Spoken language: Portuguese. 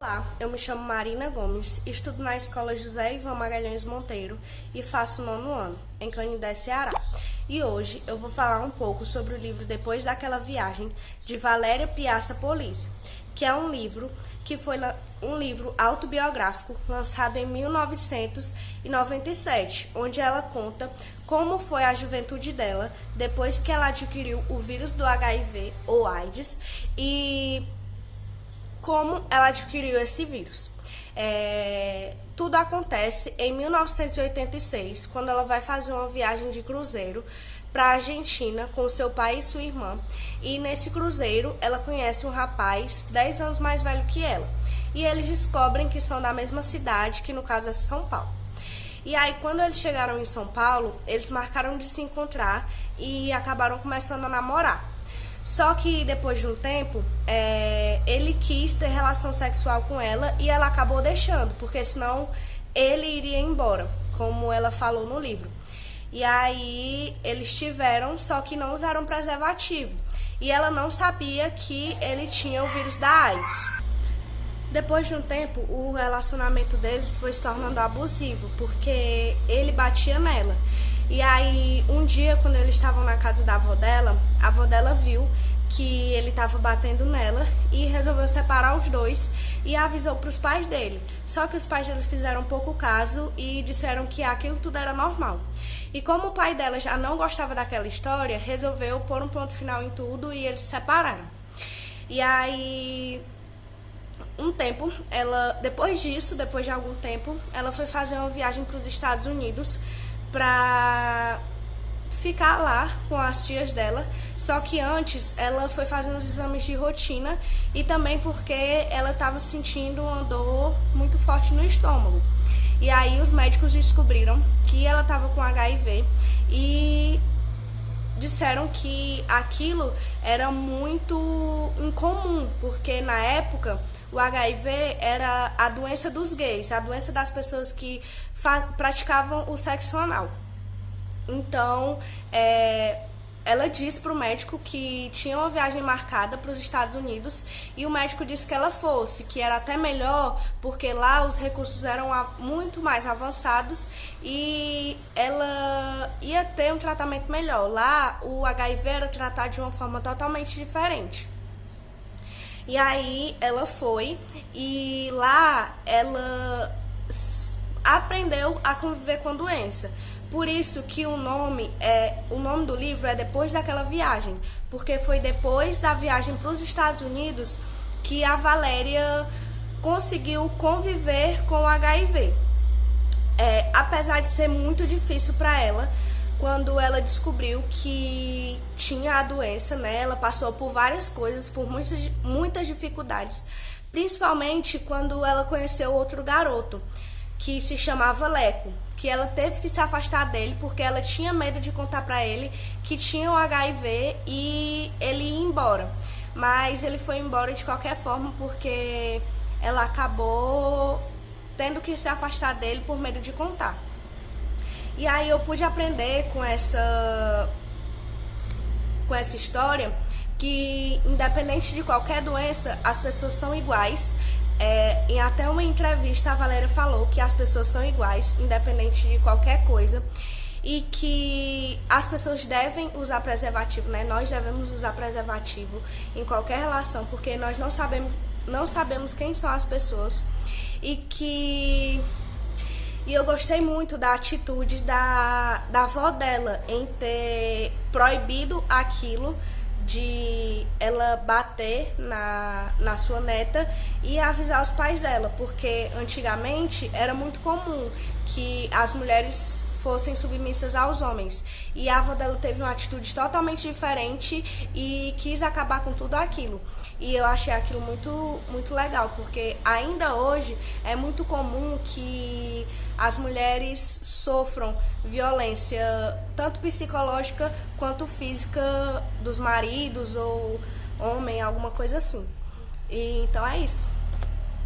Olá, eu me chamo Marina Gomes, estudo na Escola José Ivan Magalhães Monteiro e faço o 9º ano, em Canindé, Ceará. E hoje eu vou falar um pouco sobre o livro Depois daquela Viagem, de Valéria Piazza Polizzi, que é um livro que foi um livro autobiográfico lançado em 1997, onde ela conta como foi a juventude dela depois que ela adquiriu o vírus do HIV ou AIDS e como ela adquiriu esse vírus. Tudo acontece em 1986, quando ela vai fazer uma viagem de cruzeiro para a Argentina com seu pai e sua irmã. E nesse cruzeiro ela conhece um rapaz 10 anos mais velho que ela. E eles descobrem que são da mesma cidade, que no caso é São Paulo. E aí, quando eles chegaram em São Paulo, eles marcaram de se encontrar e acabaram começando a namorar. Só que depois de um tempo, ele quis ter relação sexual com ela e ela acabou deixando, porque senão ele iria embora, como ela falou no livro. E aí eles tiveram, só que não usaram preservativo. E ela não sabia que ele tinha o vírus da AIDS. Depois de um tempo, o relacionamento deles foi se tornando abusivo, porque ele batia nela. E aí, um dia, quando eles estavam na casa da avó dela viu que ele estava batendo nela e resolveu separar os dois e avisou para os pais dele. Só que os pais dele fizeram pouco caso e disseram que aquilo tudo era normal. E como o pai dela já não gostava daquela história, resolveu pôr um ponto final em tudo e eles se separaram. E aí, depois de algum tempo, ela foi fazer uma viagem para os Estados Unidos para ficar lá com as tias dela, só que antes ela foi fazer uns exames de rotina e também porque ela estava sentindo uma dor muito forte no estômago. E aí os médicos descobriram que ela estava com HIV e disseram que aquilo era muito incomum, porque na época o HIV era a doença dos gays, a doença das pessoas que praticavam o sexo anal. Então, ela disse para o médico que tinha uma viagem marcada para os Estados Unidos e o médico disse que ela fosse, que era até melhor, porque lá os recursos eram muito mais avançados e ela ia ter um tratamento melhor. Lá, o HIV era tratado de uma forma totalmente diferente. E aí ela foi e lá ela aprendeu a conviver com a doença. Por isso que o nome do livro é Depois daquela Viagem, porque foi depois da viagem para os Estados Unidos que a Valéria conseguiu conviver com o HIV. Apesar de ser muito difícil para ela, quando ela descobriu que tinha a doença, né, ela passou por várias coisas, por muitas dificuldades, principalmente quando ela conheceu outro garoto, que se chamava Leco, que ela teve que se afastar dele porque ela tinha medo de contar para ele que tinha o HIV e ele ia embora. Mas ele foi embora de qualquer forma porque ela acabou tendo que se afastar dele por medo de contar. E aí eu pude aprender com essa história que, independente de qualquer doença, as pessoas são iguais. Em até uma entrevista a Valéria falou que as pessoas são iguais, independente de qualquer coisa, e que as pessoas devem usar preservativo, né? Nós devemos usar preservativo em qualquer relação, porque nós não sabemos quem são as pessoas. E eu gostei muito da atitude da avó dela em ter proibido aquilo de ela bater na sua neta e avisar os pais dela, porque antigamente era muito comum que as mulheres fossem submissas aos homens. E a avó dela teve uma atitude totalmente diferente e quis acabar com tudo aquilo. E eu achei aquilo muito, muito legal, porque ainda hoje é muito comum que as mulheres sofram violência, tanto psicológica quanto física, dos maridos ou homem, alguma coisa assim. E então é isso.